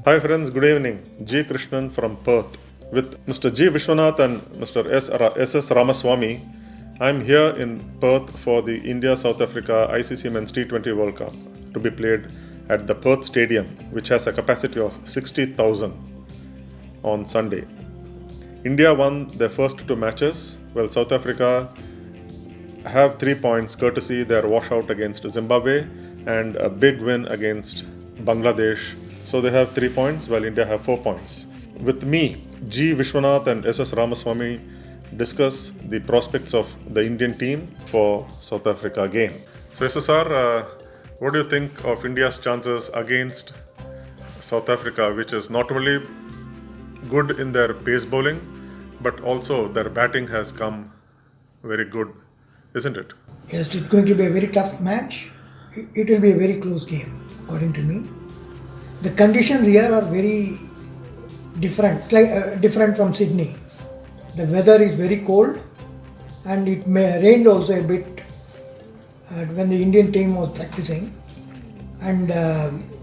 Hi friends, good evening. G Krishnan from Perth. With Mr. G Viswanath and Mr. SS Ramaswamy, I'm here in Perth for the India-South Africa ICC Men's T20 World Cup to be played at the Perth Stadium, which has a capacity of 60,000 on Sunday. India won their first two matches, while South Africa have 3 points courtesy their washout against Zimbabwe and a big win against Bangladesh. So they have 3 points while India have 4 points. With me, G Viswanath and SS Ramaswamy discuss the prospects of the Indian team for South Africa game. So SSR, what do you think of India's chances against South Africa, which is not only good in their pace bowling, but also their batting has come very good, isn't it? Yes, it's going to be a very tough match. It will be a very close game, according to me. The conditions here are very different, different from Sydney. The weather is very cold, and it may rained also a bit when the Indian team was practicing. And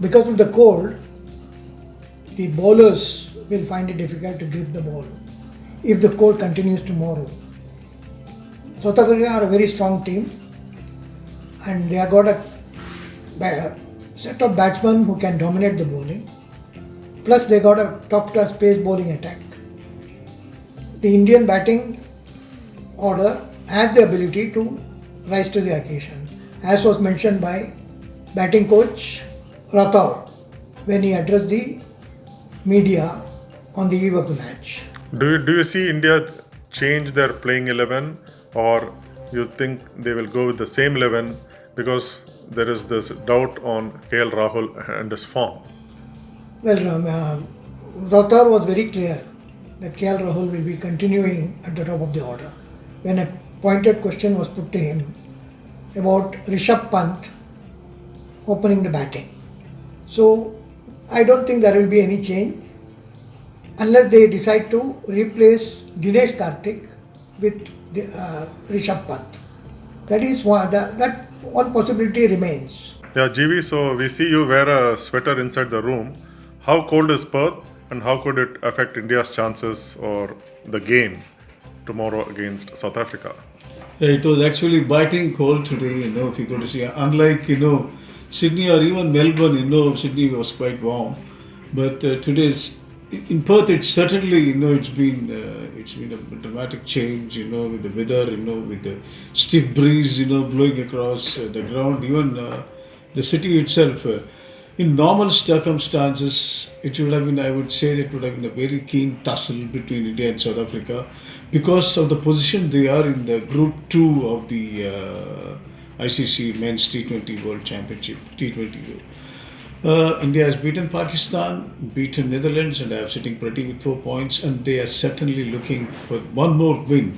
because of the cold, the bowlers will find it difficult to grip the ball if the cold continues tomorrow. South Africa are a very strong team, and they have got a set of batsmen who can dominate the bowling. Plus they got a top-class pace bowling attack. The Indian batting order has the ability to rise to the occasion, as was mentioned by batting coach Rathore when he addressed the media on the eve of the match. Do you see India change their playing 11, or you think they will go with the same 11 because there is this doubt on KL Rahul and his form? Well, Rathore was very clear that KL Rahul will be continuing at the top of the order. When a pointed question was put to him about Rishabh Pant opening the batting. So I don't think there will be any change unless they decide to replace Dinesh Karthik with Rishabh Pant. That is that one possibility remains. Yeah, GV, so we see you wear a sweater inside the room. How cold is Perth, and how could it affect India's chances or the game tomorrow against South Africa? Yeah, it was actually biting cold today, if you go to see. Unlike, Sydney or even Melbourne, Sydney was quite warm. But today's, in Perth, it's certainly, it's been a dramatic change, with the weather, with the stiff breeze, blowing across the ground, even the city itself. In normal circumstances, it would have been, I would say, it would have been a very keen tussle between India and South Africa because of the position they are in the Group 2 of the ICC Men's T20 World Championship, T20 World. India has beaten Pakistan, beaten Netherlands, and are sitting pretty with 4 points, and they are certainly looking for one more win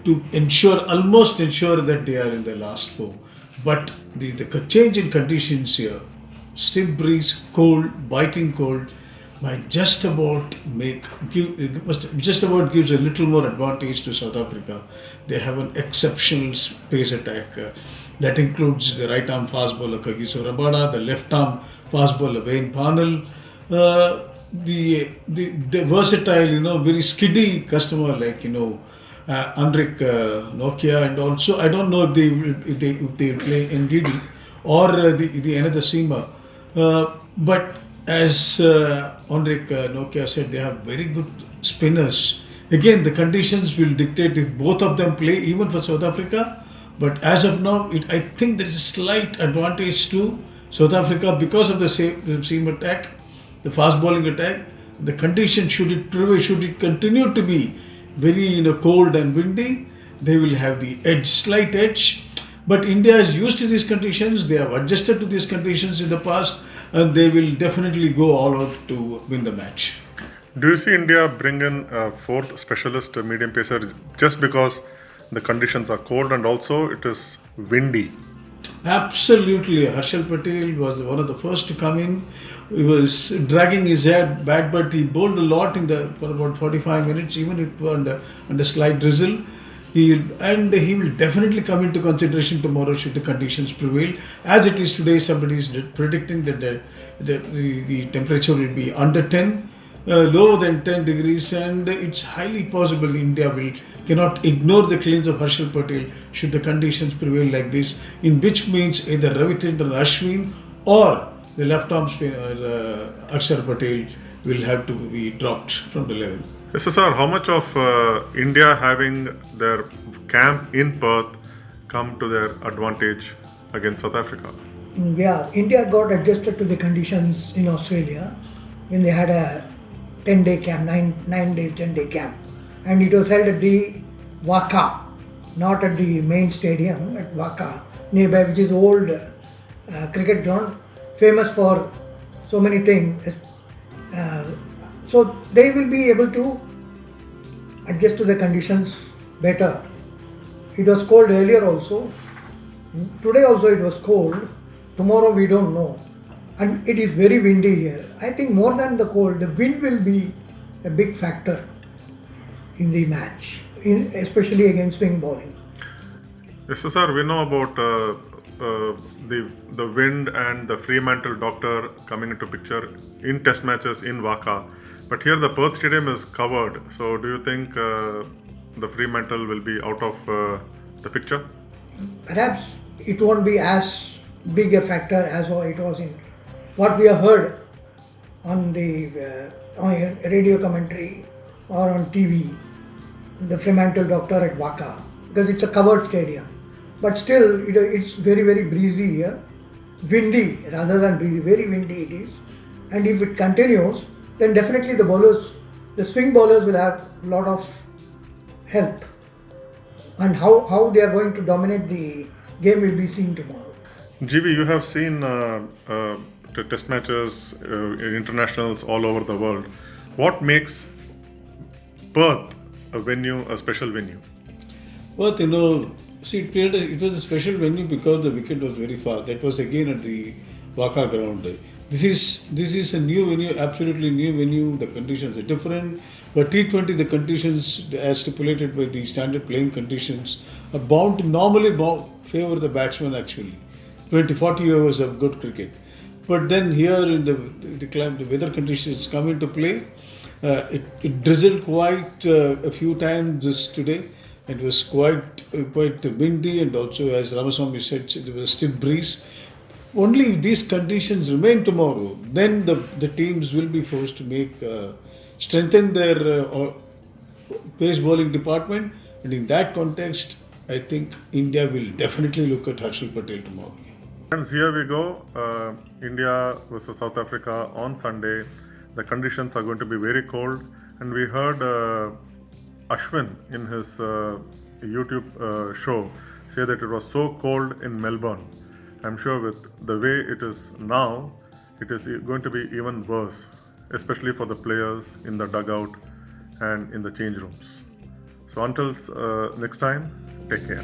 to almost ensure that they are in the last 4. But the change in conditions here, stiff breeze, cold, biting cold, might just about gives a little more advantage to South Africa. They have an exceptional pace attack that includes the right arm fast bowler Kagiso Rabada, the left arm fast bowler Wayne Parnell, the versatile, very skiddy customer like Anrik Nokia, and also I don't know if they play Ngidi or the another seamer. But as Anrik Nokia said, they have very good spinners. Again, the conditions will dictate if both of them play, even for South Africa. But as of now, I think there is a slight advantage to South Africa because of the seam attack, the fast bowling attack. The condition, should it continue to be very cold and windy, they will have the slight edge. But India is used to these conditions. They have adjusted to these conditions in the past, and they will definitely go all out to win the match. Do you see India bring in a fourth specialist medium pacer just because the conditions are cold and also it is windy? Absolutely. Harshal Patel was one of the first to come in. He was dragging his head back, but he bowled a lot for about 45 minutes, even under slight drizzle. He will definitely come into consideration tomorrow should the conditions prevail. As it is today, somebody is predicting that the temperature will be under 10, lower than 10 degrees, and it's highly possible India cannot ignore the claims of Harshal Patel should the conditions prevail like this, in which means either Ravichandran Ashwin or the left arm spinner Akshar Patel will have to be dropped from the level. SSR, how much of India having their camp in Perth come to their advantage against South Africa? Yeah, India got adjusted to the conditions in Australia when they had a 10-day camp, 9 days, 10-day camp. And it was held at the Waka, not at the main stadium, at Waka, nearby, which is old cricket ground, famous for so many things. So they will be able to adjust to the conditions better. It was cold earlier also. Today also it was cold. Tomorrow we don't know. And it is very windy here. I think more than the cold, the wind will be a big factor in the match, especially against swing bowling. Yes, sir. We know about the wind and the Fremantle doctor coming into picture in test matches in Waka. But here the Perth Stadium is covered. So do you think the Fremantle will be out of the picture? Perhaps it won't be as big a factor as it was in what we have heard on the on radio commentary or on TV, the Fremantle doctor at Waka, because it's a covered stadium. But still, it's very, very breezy here, windy rather than breezy, very windy it is. And if it continues, then definitely the swing bowlers will have a lot of help. And how they are going to dominate the game will be seen tomorrow. GB, you have seen test matches, internationals all over the world. What makes Perth a special venue? Perth, it was a special venue because the wicket was very far. That was again at the Waka ground. This is a new venue, absolutely new venue. The conditions are different. But T20, the conditions as stipulated by the standard playing conditions are normally favor the batsman actually. 20-40 hours of good cricket. But then here in the weather conditions come into play. It drizzled quite a few times today. It was quite windy, and also, as Ramaswamy said, there was a stiff breeze. Only if these conditions remain tomorrow, then the teams will be forced to strengthen their pace bowling department. And in that context, I think India will definitely look at Harshal Patel tomorrow. Friends, here we go. India versus South Africa on Sunday. The conditions are going to be very cold, and we heard Ashwin in his YouTube show say that it was so cold in Melbourne. I'm sure with the way it is now, it is going to be even worse, especially for the players in the dugout and in the change rooms. So until next time, take care.